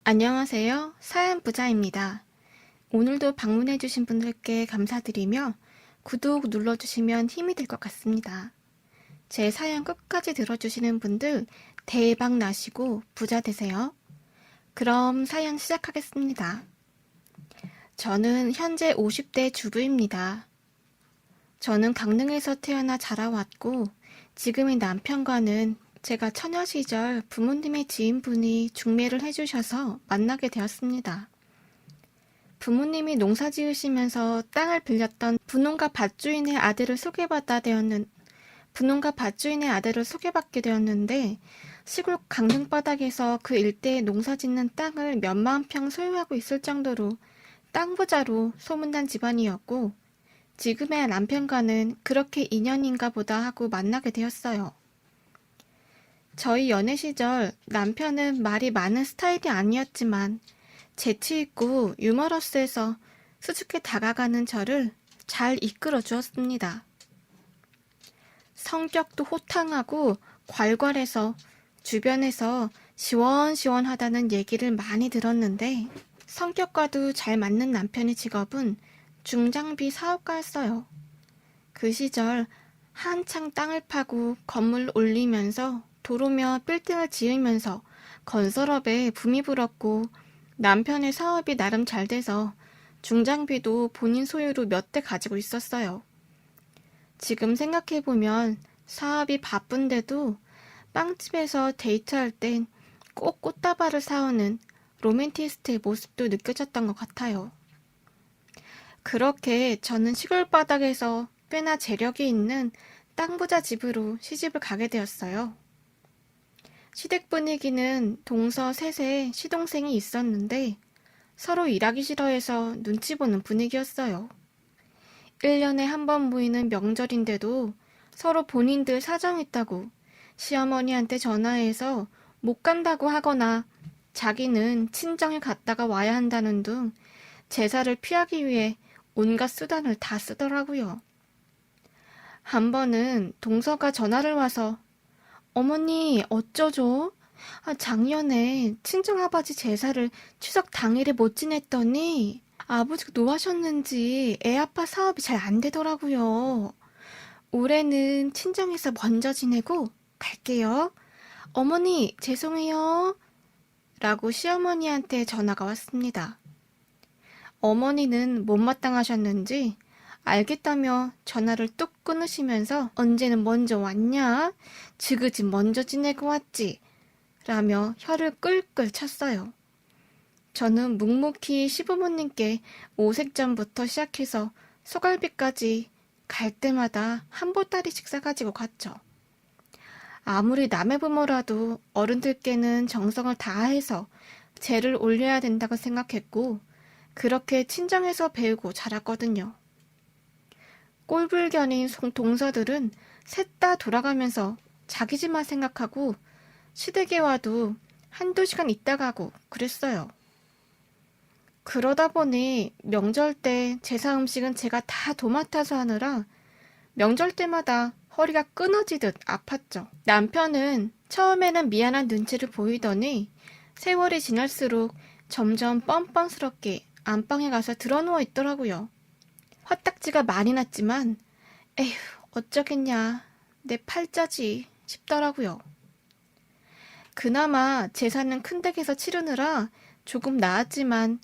안녕하세요. 사연부자입니다. 오늘도 방문해주신 분들께 감사드리며 구독 눌러주시면 힘이 될 것 같습니다. 제 사연 끝까지 들어주시는 분들 대박 나시고 부자 되세요. 그럼 사연 시작하겠습니다. 저는 현재 50대 주부입니다. 저는 강릉에서 태어나 자라왔고 지금의 남편과는 제가 처녀 시절 부모님의 지인분이 중매를 해주셔서 만나게 되었습니다. 부모님이 농사 지으시면서 땅을 빌렸던 분홍가 밭주인의 아들을 소개받게 되었는데 시골 강릉 바닥에서 그 일대에 농사 짓는 땅을 몇만 평 소유하고 있을 정도로 땅 부자로 소문난 집안이었고 지금의 남편과는 그렇게 인연인가 보다 하고 만나게 되었어요. 저희 연애 시절 남편은 말이 많은 스타일이 아니었지만 재치있고 유머러스해서 수줍게 다가가는 저를 잘 이끌어 주었습니다. 성격도 호탕하고 괄괄해서 주변에서 시원시원하다는 얘기를 많이 들었는데 성격과도 잘 맞는 남편의 직업은 중장비 사업가였어요. 그 시절 한창 땅을 파고 건물 올리면서 도로며 빌딩을 지으면서 건설업에 붐이 불었고 남편의 사업이 나름 잘 돼서 중장비도 본인 소유로 몇 대 가지고 있었어요. 지금 생각해보면 사업이 바쁜데도 빵집에서 데이트할 땐 꼭 꽃다발을 사오는 로맨티스트의 모습도 느껴졌던 것 같아요. 그렇게 저는 시골 바닥에서 꽤나 재력이 있는 땅 부자 집으로 시집을 가게 되었어요. 시댁 분위기는 동서 셋에 시동생이 있었는데 서로 일하기 싫어해서 눈치 보는 분위기였어요. 1년에 한 번 모이는 명절인데도 서로 본인들 사정 있다고 시어머니한테 전화해서 못 간다고 하거나 자기는 친정에 갔다가 와야 한다는 둥 제사를 피하기 위해 온갖 수단을 다 쓰더라고요. 한 번은 동서가 전화를 와서 어머니 어쩌죠? 작년에 친정아버지 제사를 추석 당일에 못 지냈더니 아버지가 노하셨는지 애 아빠 사업이 잘 안 되더라고요. 올해는 친정에서 먼저 지내고 갈게요. 어머니 죄송해요. 라고 시어머니한테 전화가 왔습니다. 어머니는 못마땅하셨는지 알겠다며 전화를 뚝 끊으시면서 언제는 먼저 왔냐? 지그지 먼저 지내고 왔지? 라며 혀를 끌끌 찼어요. 저는 묵묵히 시부모님께 오색전부터 시작해서 소갈비까지 갈 때마다 한 보따리씩 싸가지고 갔죠. 아무리 남의 부모라도 어른들께는 정성을 다해서 제를 올려야 된다고 생각했고 그렇게 친정에서 배우고 자랐거든요. 꼴불견인 동서들은 셋 다 돌아가면서 자기 집만 생각하고 시댁에 와도 한두 시간 있다 가고 그랬어요. 그러다 보니 명절 때 제사 음식은 제가 다 도맡아서 하느라 명절 때마다 허리가 끊어지듯 아팠죠. 남편은 처음에는 미안한 눈치를 보이더니 세월이 지날수록 점점 뻔뻔스럽게 안방에 가서 드러누워 있더라고요. 화딱지가 많이 났지만 에휴 어쩌겠냐 내 팔자지 싶더라고요. 그나마 제사는 큰 댁에서 치르느라 조금 나았지만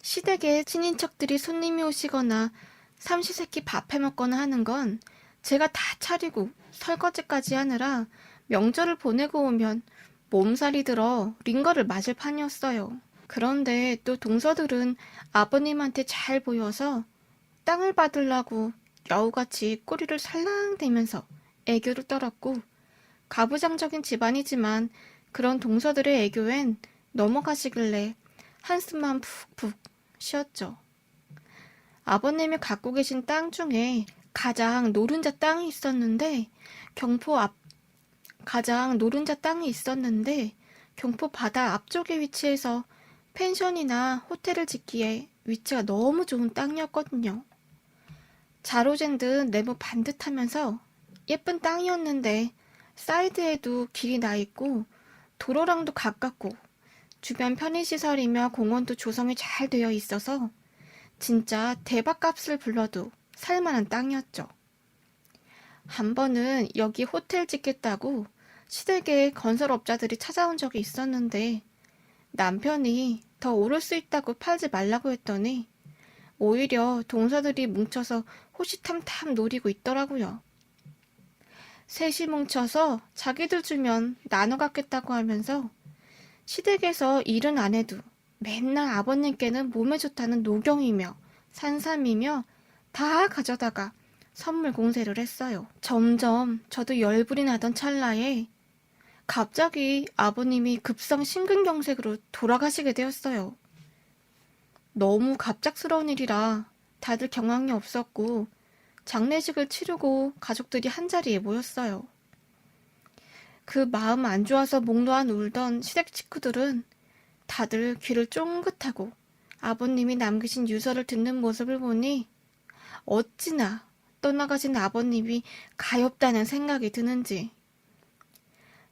시댁에 친인척들이 손님이 오시거나 삼시세끼 밥 해먹거나 하는 건 제가 다 차리고 설거지까지 하느라 명절을 보내고 오면 몸살이 들어 링거를 맞을 판이었어요. 그런데 또 동서들은 아버님한테 잘 보여서 땅을 받으려고 여우같이 꼬리를 살랑대면서 애교를 떨었고 가부장적인 집안이지만 그런 동서들의 애교엔 넘어가시길래 한숨만 푹푹 쉬었죠. 아버님이 갖고 계신 땅 중에 가장 노른자 땅이 있었는데 경포 바다 앞쪽에 위치해서 펜션이나 호텔을 짓기에 위치가 너무 좋은 땅이었거든요. 자로젠 듯 네모 반듯하면서 예쁜 땅이었는데 사이드에도 길이 나 있고 도로랑도 가깝고 주변 편의시설이며 공원도 조성이 잘 되어 있어서 진짜 대박값을 불러도 살만한 땅이었죠. 한 번은 여기 호텔 짓겠다고 시댁의 건설업자들이 찾아온 적이 있었는데 남편이 더 오를 수 있다고 팔지 말라고 했더니 오히려 동서들이 뭉쳐서 호시탐탐 노리고 있더라고요. 셋이 뭉쳐서 자기들 주면 나눠 갖겠다고 하면서 시댁에서 일은 안 해도 맨날 아버님께는 몸에 좋다는 녹용이며 산삼이며 다 가져다가 선물 공세를 했어요. 점점 저도 열불이 나던 찰나에 갑자기 아버님이 급성 심근경색으로 돌아가시게 되었어요. 너무 갑작스러운 일이라 다들 경황이 없었고 장례식을 치르고 가족들이 한자리에 모였어요. 그 마음 안 좋아서 목 놓아 울던 시댁 식구들은 다들 귀를 쫑긋하고 아버님이 남기신 유서를 듣는 모습을 보니 어찌나 떠나가신 아버님이 가엾다는 생각이 드는지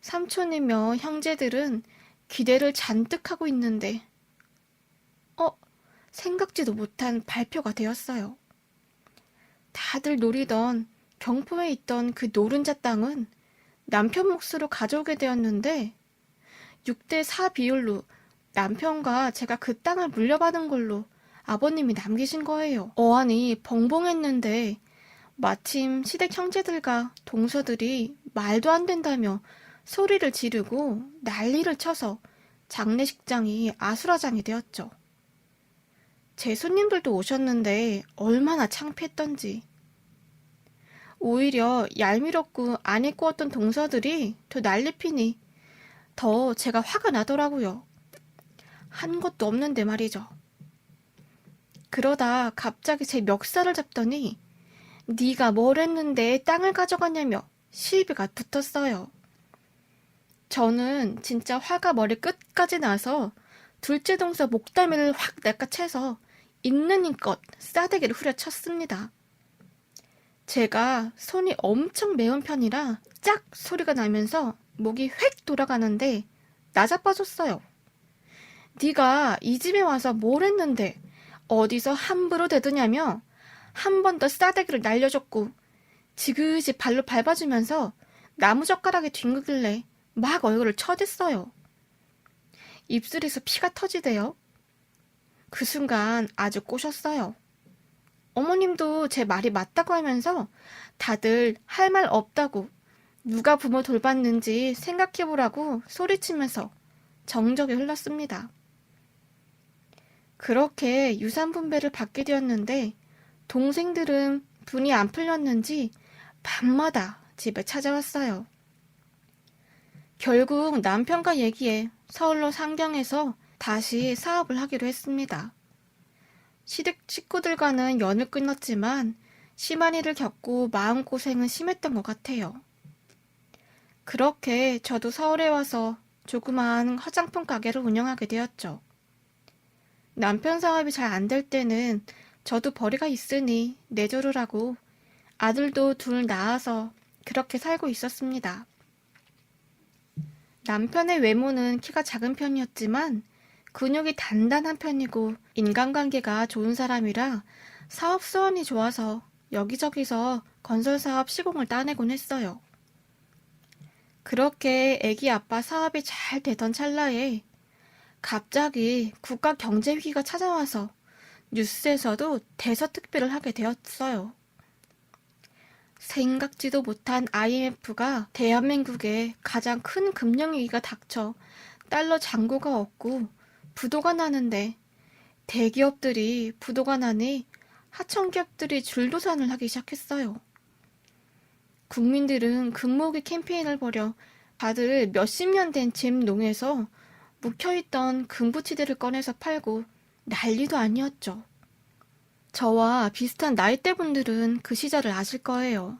삼촌이며 형제들은 기대를 잔뜩 하고 있는데 생각지도 못한 발표가 되었어요. 다들 노리던 경포에 있던 그 노른자 땅은 남편 몫으로 가져오게 되었는데 6대4 비율로 남편과 제가 그 땅을 물려받은 걸로 아버님이 남기신 거예요. 어안이 벙벙했는데 마침 시댁 형제들과 동서들이 말도 안 된다며 소리를 지르고 난리를 쳐서 장례식장이 아수라장이 되었죠. 제 손님들도 오셨는데 얼마나 창피했던지. 오히려 얄미웠고 안 입고 왔던 동서들이 더 난리피니 더 제가 화가 나더라고요. 한 것도 없는데 말이죠. 그러다 갑자기 제 멱살을 잡더니 네가 뭘 했는데 땅을 가져가냐며 시비가 붙었어요. 저는 진짜 화가 머리 끝까지 나서 둘째 동서 목덜미를 확 낚아채서 있는 힘껏 싸대기를 후려쳤습니다. 제가 손이 엄청 매운 편이라 짝 소리가 나면서 목이 휙 돌아가는데 나자빠졌어요. 네가 이 집에 와서 뭘 했는데 어디서 함부로 대드냐며 한 번 더 싸대기를 날려줬고 지그시 발로 밟아주면서 나무젓가락에 뒹구길래 막 얼굴을 쳐댔어요. 입술에서 피가 터지대요. 그 순간 아주 꼬셨어요. 어머님도 제 말이 맞다고 하면서 다들 할 말 없다고 누가 부모 돌봤는지 생각해보라고 소리치면서 정적이 흘렀습니다. 그렇게 유산분배를 받게 되었는데 동생들은 분이 안 풀렸는지 밤마다 집에 찾아왔어요. 결국 남편과 얘기해 서울로 상경해서 다시 사업을 하기로 했습니다. 시댁 식구들과는 연을 끊었지만 심한 일을 겪고 마음고생은 심했던 것 같아요. 그렇게 저도 서울에 와서 조그마한 화장품 가게를 운영하게 되었죠. 남편 사업이 잘 안 될 때는 저도 벌이가 있으니 내조를 하고 아들도 둘 낳아서 그렇게 살고 있었습니다. 남편의 외모는 키가 작은 편이었지만 근육이 단단한 편이고 인간관계가 좋은 사람이라 사업 수완이 좋아서 여기저기서 건설사업 시공을 따내곤 했어요. 그렇게 애기 아빠 사업이 잘 되던 찰나에 갑자기 국가 경제 위기가 찾아와서 뉴스에서도 대서특필을 하게 되었어요. 생각지도 못한 IMF가 대한민국에 가장 큰 금융위기가 닥쳐 달러 잔고가 없고 부도가 나는데 대기업들이 부도가 나니 하청기업들이 줄도산을 하기 시작했어요. 국민들은 금모으기 캠페인을 벌여 다들 몇십 년 된 집 농에서 묵혀있던 금부치들을 꺼내서 팔고 난리도 아니었죠. 저와 비슷한 나이대 분들은 그 시절을 아실 거예요.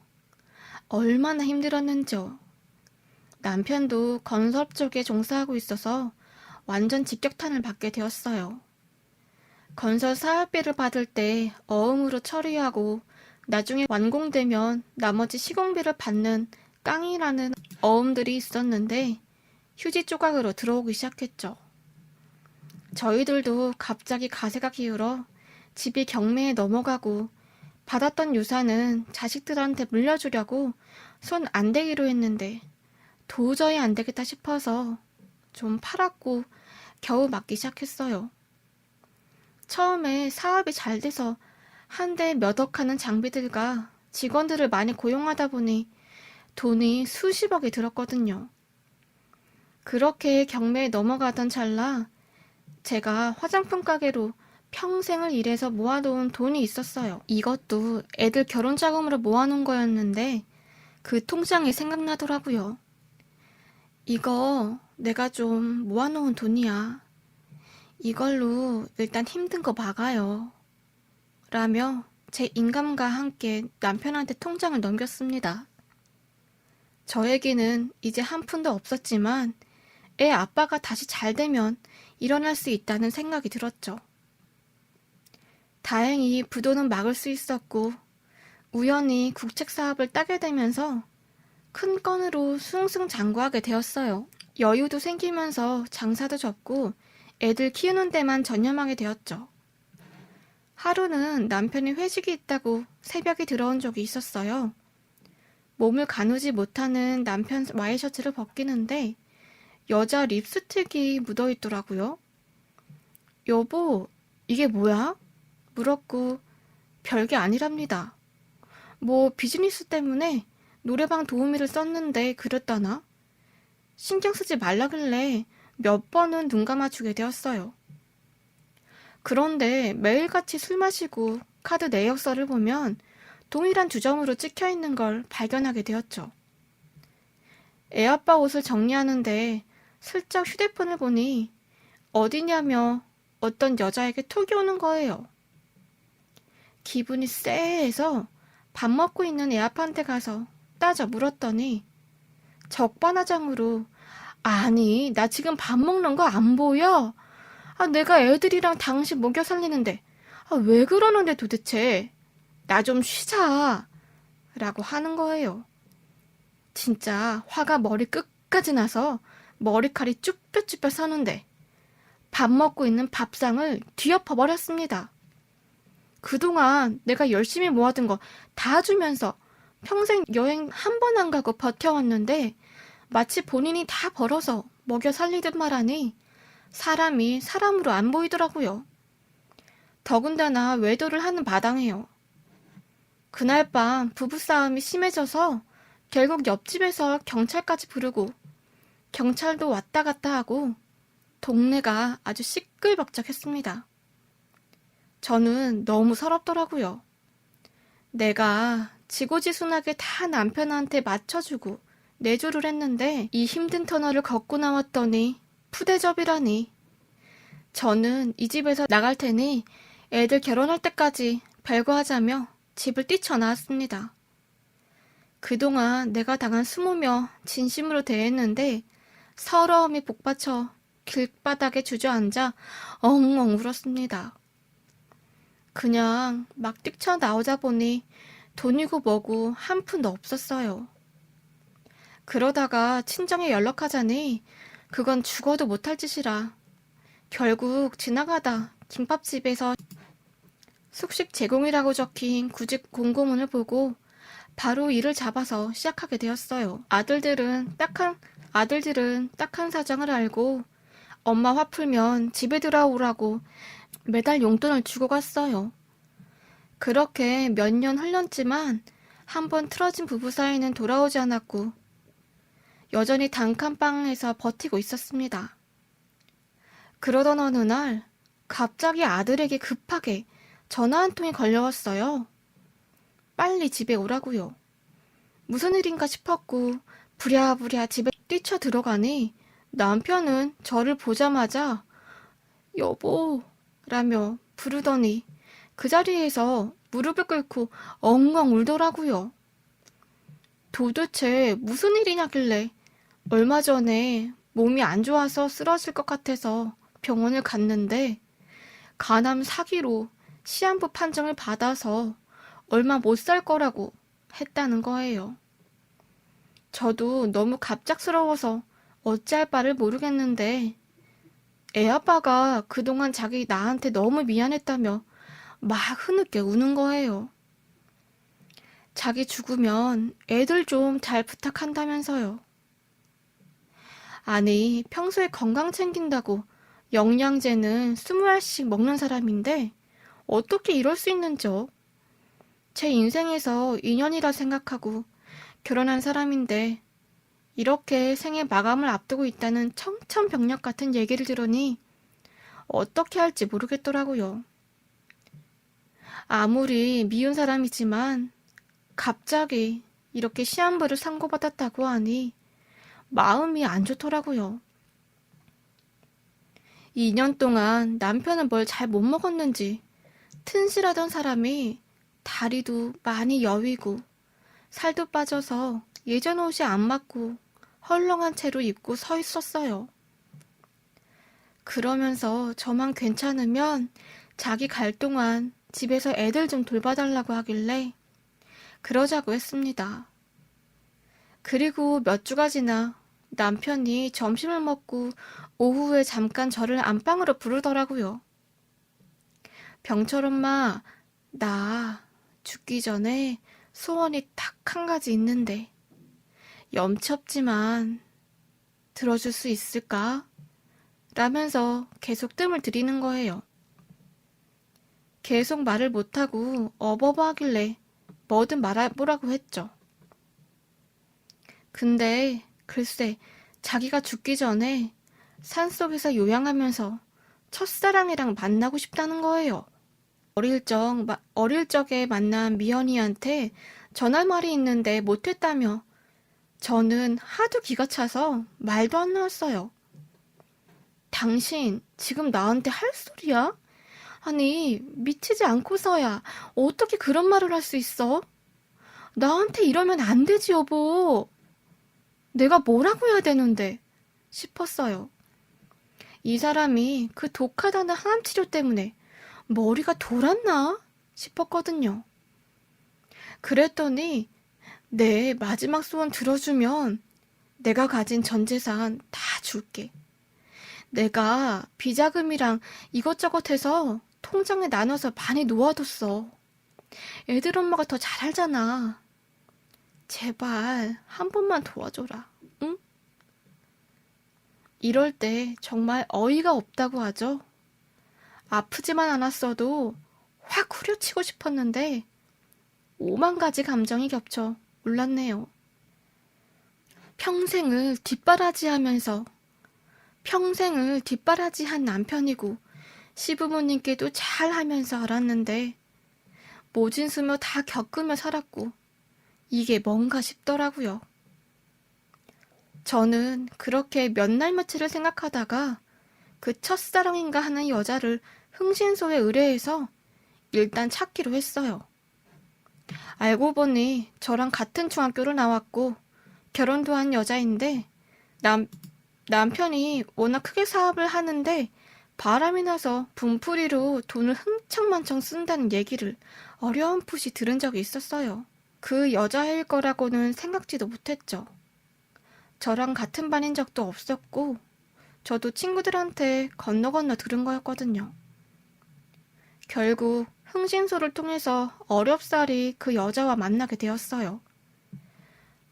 얼마나 힘들었는지요. 남편도 건설 쪽에 종사하고 있어서 완전 직격탄을 받게 되었어요. 건설 사업비를 받을 때 어음으로 처리하고 나중에 완공되면 나머지 시공비를 받는 깡이라는 어음들이 있었는데 휴지 조각으로 들어오기 시작했죠. 저희들도 갑자기 가세가 기울어 집이 경매에 넘어가고 받았던 유산은 자식들한테 물려주려고 손 안 대기로 했는데 도저히 안 되겠다 싶어서 좀 팔았고 겨우 맡기 시작했어요. 처음에 사업이 잘 돼서 한 대 몇 억 하는 장비들과 직원들을 많이 고용하다 보니 돈이 수십억이 들었거든요. 그렇게 경매에 넘어가던 찰나 제가 화장품 가게로 평생을 일해서 모아놓은 돈이 있었어요. 이것도 애들 결혼 자금으로 모아놓은 거였는데 그 통장이 생각나더라고요. 이거 내가 좀 모아놓은 돈이야. 이걸로 일단 힘든 거 막아요. 라며 제 인감과 함께 남편한테 통장을 넘겼습니다. 저에게는 이제 한 푼도 없었지만 애 아빠가 다시 잘 되면 일어날 수 있다는 생각이 들었죠. 다행히 부도는 막을 수 있었고 우연히 국책 사업을 따게 되면서 큰 건으로 승승장구하게 되었어요. 여유도 생기면서 장사도 접고 애들 키우는 데만 전념하게 되었죠. 하루는 남편이 회식이 있다고 새벽에 들어온 적이 있었어요. 몸을 가누지 못하는 남편 와이셔츠를 벗기는데 여자 립스틱이 묻어있더라고요. 여보, 이게 뭐야? 물었고 별게 아니랍니다. 뭐 비즈니스 때문에 노래방 도우미를 썼는데 그랬다나? 신경 쓰지 말라길래 몇 번은 눈 감아주게 되었어요. 그런데 매일같이 술 마시고 카드 내역서를 보면 동일한 주점으로 찍혀있는 걸 발견하게 되었죠. 애아빠 옷을 정리하는데 슬쩍 휴대폰을 보니 어디냐며 어떤 여자에게 톡이 오는 거예요. 기분이 쎄해서 밥 먹고 있는 애아빠한테 가서 따져 물었더니 적반하장으로 아니 나 지금 밥 먹는 거 안 보여? 내가 애들이랑 당신 먹여 살리는데 왜 그러는데 도대체 나 좀 쉬자 라고 하는 거예요. 진짜 화가 머리 끝까지 나서 머리칼이 쭈뼛쭈뼛 서는데 밥 먹고 있는 밥상을 뒤엎어 버렸습니다. 그동안 내가 열심히 모아둔 거 다 주면서 평생 여행 한 번 안 가고 버텨왔는데 마치 본인이 다 벌어서 먹여 살리듯 말하니 사람이 사람으로 안 보이더라고요. 더군다나 외도를 하는 마당에요. 그날 밤 부부싸움이 심해져서 결국 옆집에서 경찰까지 부르고 경찰도 왔다 갔다 하고 동네가 아주 시끌벅적했습니다. 저는 너무 서럽더라고요. 내가 지고지순하게 다 남편한테 맞춰주고 내조를 했는데 이 힘든 터널을 걷고 나왔더니 푸대접이라니. 저는 이 집에서 나갈 테니 애들 결혼할 때까지 별거 하자며 집을 뛰쳐나왔습니다. 그동안 내가 당한 수모며 진심으로 대했는데 서러움이 복받쳐 길바닥에 주저앉아 엉엉 울었습니다. 그냥 막 뛰쳐나오자 보니 돈이고 뭐고 한 푼도 없었어요. 그러다가 친정에 연락하자니 그건 죽어도 못할 짓이라 결국 지나가다 김밥집에서 숙식 제공이라고 적힌 구직 공고문을 보고 바로 일을 잡아서 시작하게 되었어요. 아들들은 딱한 사정을 알고 엄마 화 풀면 집에 들어오라고 매달 용돈을 주고 갔어요. 그렇게 몇 년 흘렀지만 한번 틀어진 부부 사이는 돌아오지 않았고 여전히 단칸방에서 버티고 있었습니다. 그러던 어느 날 갑자기 아들에게 급하게 전화 한 통이 걸려왔어요. 빨리 집에 오라고요. 무슨 일인가 싶었고 부랴부랴 집에 뛰쳐 들어가니 남편은 저를 보자마자 여보 라며 부르더니 그 자리에서 무릎을 꿇고 엉엉 울더라고요. 도대체 무슨 일이냐길래 얼마 전에 몸이 안 좋아서 쓰러질 것 같아서 병원을 갔는데 간암 사기로 시한부 판정을 받아서 얼마 못 살 거라고 했다는 거예요. 저도 너무 갑작스러워서 어찌할 바를 모르겠는데 애아빠가 그동안 자기 나한테 너무 미안했다며 막 흐느껴 우는 거예요. 자기 죽으면 애들 좀 잘 부탁한다면서요. 아니, 평소에 건강 챙긴다고 영양제는 20알씩 먹는 사람인데 어떻게 이럴 수 있는지요? 제 인생에서 인연이라 생각하고 결혼한 사람인데 이렇게 생애 마감을 앞두고 있다는 청천벽력 같은 얘기를 들으니 어떻게 할지 모르겠더라고요. 아무리 미운 사람이지만 갑자기 이렇게 시한부를 상고받았다고 하니 마음이 안 좋더라고요. 2년 동안 남편은 뭘 잘 못 먹었는지 튼실하던 사람이 다리도 많이 여위고 살도 빠져서 예전 옷이 안 맞고 헐렁한 채로 입고 서 있었어요. 그러면서 저만 괜찮으면 자기 갈 동안 집에서 애들 좀 돌봐달라고 하길래 그러자고 했습니다. 그리고 몇 주가 지나 남편이 점심을 먹고 오후에 잠깐 저를 안방으로 부르더라고요. 병철 엄마, 나 죽기 전에 소원이 딱 한 가지 있는데 염치 없지만 들어줄 수 있을까? 라면서 계속 뜸을 들이는 거예요. 계속 말을 못하고 어버버 하길래 뭐든 말해보라고 했죠. 근데 글쎄 자기가 죽기 전에 산속에서 요양하면서 첫사랑이랑 만나고 싶다는 거예요. 어릴 적에 만난 미연이한테 전할 말이 있는데 못했다며 저는 하도 기가 차서 말도 안 나왔어요. 당신 지금 나한테 할 소리야? 아니 미치지 않고서야 어떻게 그런 말을 할 수 있어? 나한테 이러면 안 되지 여보. 내가 뭐라고 해야 되는데 싶었어요. 이 사람이 그 독하다는 항암치료 때문에 머리가 돌았나 싶었거든요. 그랬더니 내 마지막 소원 들어주면 내가 가진 전 재산 다 줄게. 내가 비자금이랑 이것저것 해서 통장에 나눠서 많이 놓아뒀어. 애들 엄마가 더 잘 알잖아. 제발 한 번만 도와줘라. 응? 이럴 때 정말 어이가 없다고 하죠. 아프지만 않았어도 확 후려치고 싶었는데 5만 가지 감정이 겹쳐 올랐네요. 평생을 뒷바라지한 남편이고 시부모님께도 잘하면서 알았는데 모진 수며 다 겪으며 살았고 이게 뭔가 싶더라고요. 저는 그렇게 몇 날 며칠을 생각하다가 그 첫사랑인가 하는 여자를 흥신소에 의뢰해서 일단 찾기로 했어요. 알고 보니 저랑 같은 중학교를 나왔고 결혼도 한 여자인데 남편이 워낙 크게 사업을 하는데 바람이 나서 분풀이로 돈을 흥청만청 쓴다는 얘기를 어렴풋이 들은 적이 있었어요. 그 여자일 거라고는 생각지도 못했죠. 저랑 같은 반인 적도 없었고 저도 친구들한테 건너 들은 거였거든요. 결국 흥신소를 통해서 어렵사리 그 여자와 만나게 되었어요.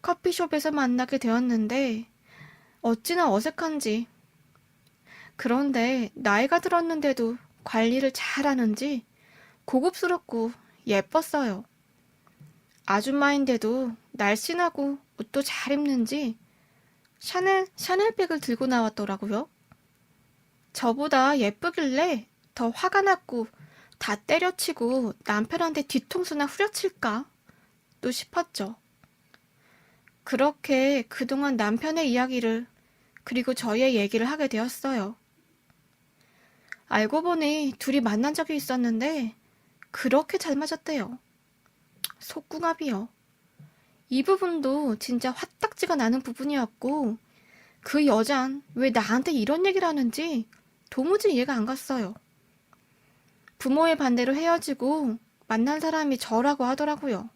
커피숍에서 만나게 되었는데 어찌나 어색한지. 그런데 나이가 들었는데도 관리를 잘하는지 고급스럽고 예뻤어요. 아줌마인데도 날씬하고 옷도 잘 입는지 샤넬백을 들고 나왔더라고요. 저보다 예쁘길래 더 화가 났고 다 때려치고 남편한테 뒤통수나 후려칠까 또 싶었죠. 그렇게 그동안 남편의 이야기를 그리고 저의 얘기를 하게 되었어요. 알고 보니 둘이 만난 적이 있었는데 그렇게 잘 맞았대요. 속궁합이요. 이 부분도 진짜 화딱지가 나는 부분이었고 그 여잔 왜 나한테 이런 얘기를 하는지 도무지 이해가 안 갔어요. 부모의 반대로 헤어지고 만난 사람이 저라고 하더라고요.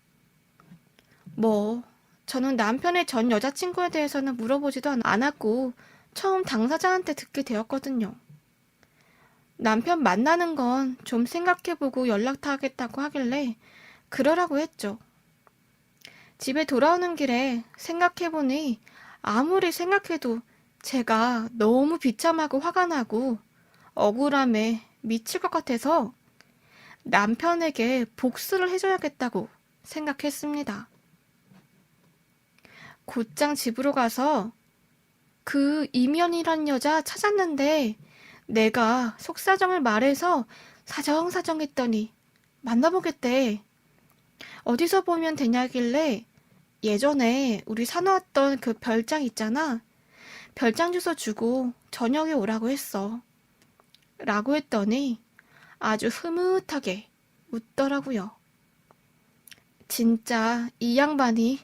저는 남편의 전 여자친구에 대해서는 물어보지도 않았고 처음 당사자한테 듣게 되었거든요. 남편 만나는 건 좀 생각해보고 연락하겠다고 하길래 그러라고 했죠. 집에 돌아오는 길에 생각해보니 아무리 생각해도 제가 너무 비참하고 화가 나고 억울함에 미칠 것 같아서 남편에게 복수를 해줘야겠다고 생각했습니다. 곧장 집으로 가서 그 이면이란 여자 찾았는데 내가 속사정을 말해서 사정사정했더니 만나보겠대. 어디서 보면 되냐길래 예전에 우리 사놓았던 그 별장 있잖아. 별장 주소 주고 저녁에 오라고 했어. 라고 했더니 아주 흐뭇하게 웃더라고요. 진짜 이 양반이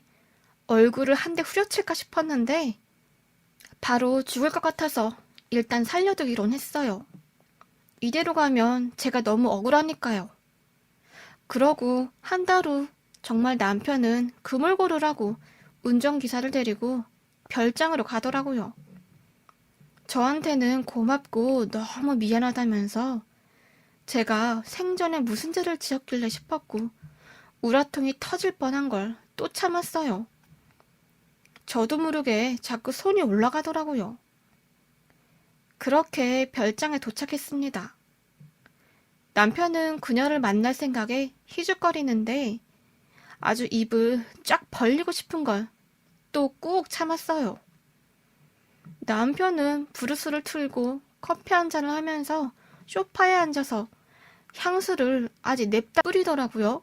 얼굴을 한 대 후려칠까 싶었는데 바로 죽을 것 같아서 일단 살려두기론 했어요. 이대로 가면 제가 너무 억울하니까요. 그러고 한 달 후 정말 남편은 그물 고르라고 운전기사를 데리고 별장으로 가더라고요. 저한테는 고맙고 너무 미안하다면서 제가 생전에 무슨 죄를 지었길래 싶었고 우라통이 터질 뻔한 걸 또 참았어요. 저도 모르게 자꾸 손이 올라가더라고요. 그렇게 별장에 도착했습니다. 남편은 그녀를 만날 생각에 희죽거리는데 아주 입을 쫙 벌리고 싶은 걸 또 꾹 참았어요. 남편은 브루스를 틀고 커피 한 잔을 하면서 소파에 앉아서 향수를 아직 냅다 뿌리더라고요.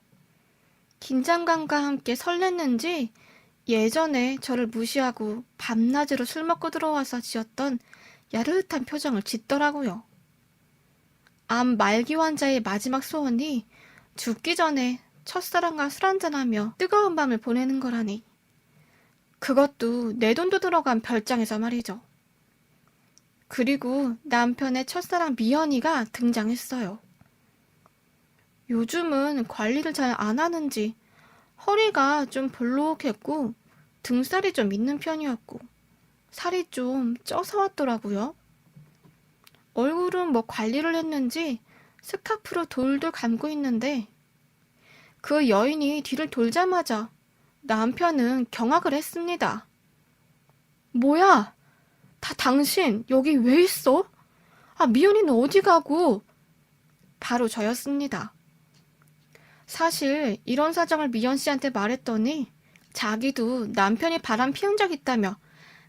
긴장감과 함께 설렜는지 예전에 저를 무시하고 밤낮으로 술 먹고 들어와서 지었던 야릇한 표정을 짓더라고요. 암 말기 환자의 마지막 소원이 죽기 전에 첫사랑과 술 한잔하며 뜨거운 밤을 보내는 거라니. 그것도 내 돈도 들어간 별장에서 말이죠. 그리고 남편의 첫사랑 미연이가 등장했어요. 요즘은 관리를 잘 안 하는지 허리가 좀 볼록했고 등살이 좀 있는 편이었고 살이 좀 쪄서 왔더라고요. 얼굴은 뭐 관리를 했는지 스카프로 돌돌 감고 있는데 그 여인이 뒤를 돌자마자 남편은 경악을 했습니다. 뭐야? 다 당신 여기 왜 있어? 아, 미연이는 어디 가고? 바로 저였습니다. 사실 이런 사정을 미연 씨한테 말했더니 자기도 남편이 바람 피운 적 있다며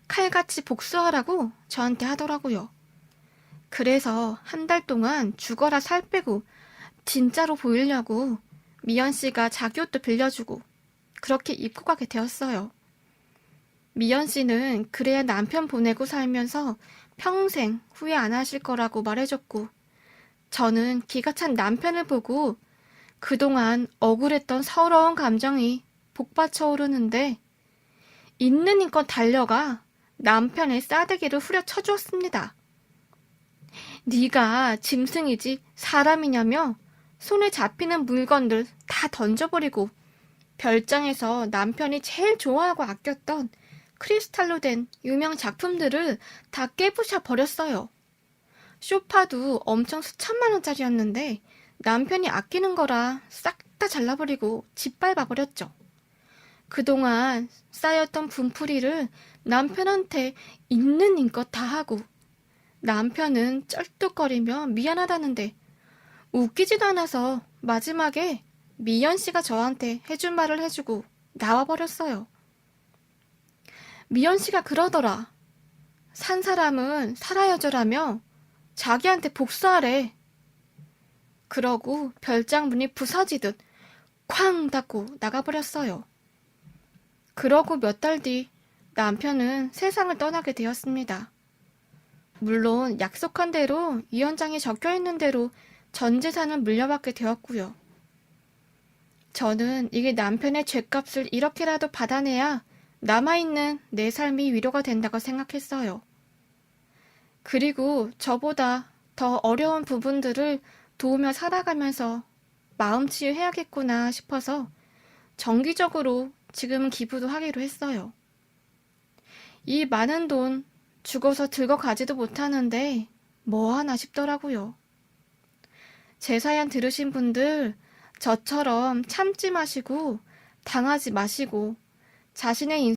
칼같이 복수하라고 저한테 하더라고요. 그래서 한 달 동안 죽어라 살 빼고 진짜로 보이려고 미연 씨가 자기 옷도 빌려주고 그렇게 입고 가게 되었어요. 미연 씨는 그래야 남편 보내고 살면서 평생 후회 안 하실 거라고 말해줬고 저는 기가 찬 남편을 보고 그동안 억울했던 서러운 감정이 복받쳐 오르는데 있는 힘껏 달려가 남편의 싸대기를 후려쳐 주었습니다. 네가 짐승이지 사람이냐며 손에 잡히는 물건들 다 던져버리고 별장에서 남편이 제일 좋아하고 아꼈던 크리스탈로 된 유명 작품들을 다 깨부셔 버렸어요. 소파도 엄청 수천만 원짜리였는데 남편이 아끼는 거라 싹 다 잘라버리고 짓밟아 버렸죠. 그동안 쌓였던 분풀이를 남편한테 있는 힘껏 다 하고 남편은 쩔뚝거리며 미안하다는데 웃기지도 않아서 마지막에 미연 씨가 저한테 해준 말을 해주고 나와버렸어요. 미연 씨가 그러더라. 산 사람은 살아야죠라며 자기한테 복수하래. 그러고 별장 문이 부서지듯 쾅 닫고 나가버렸어요. 그러고 몇 달 뒤 남편은 세상을 떠나게 되었습니다. 물론 약속한 대로 유언장에 적혀있는 대로 전 재산을 물려받게 되었고요. 저는 이게 남편의 죗값을 이렇게라도 받아내야 남아있는 내 삶이 위로가 된다고 생각했어요. 그리고 저보다 더 어려운 부분들을 도우며 살아가면서 마음 치유해야겠구나 싶어서 정기적으로 지금은 기부도 하기로 했어요. 이 많은 돈 죽어서 들고 가지도 못하는데 뭐 하나 싶더라고요. 제 사연 들으신 분들, 저처럼 참지 마시고, 당하지 마시고, 자신의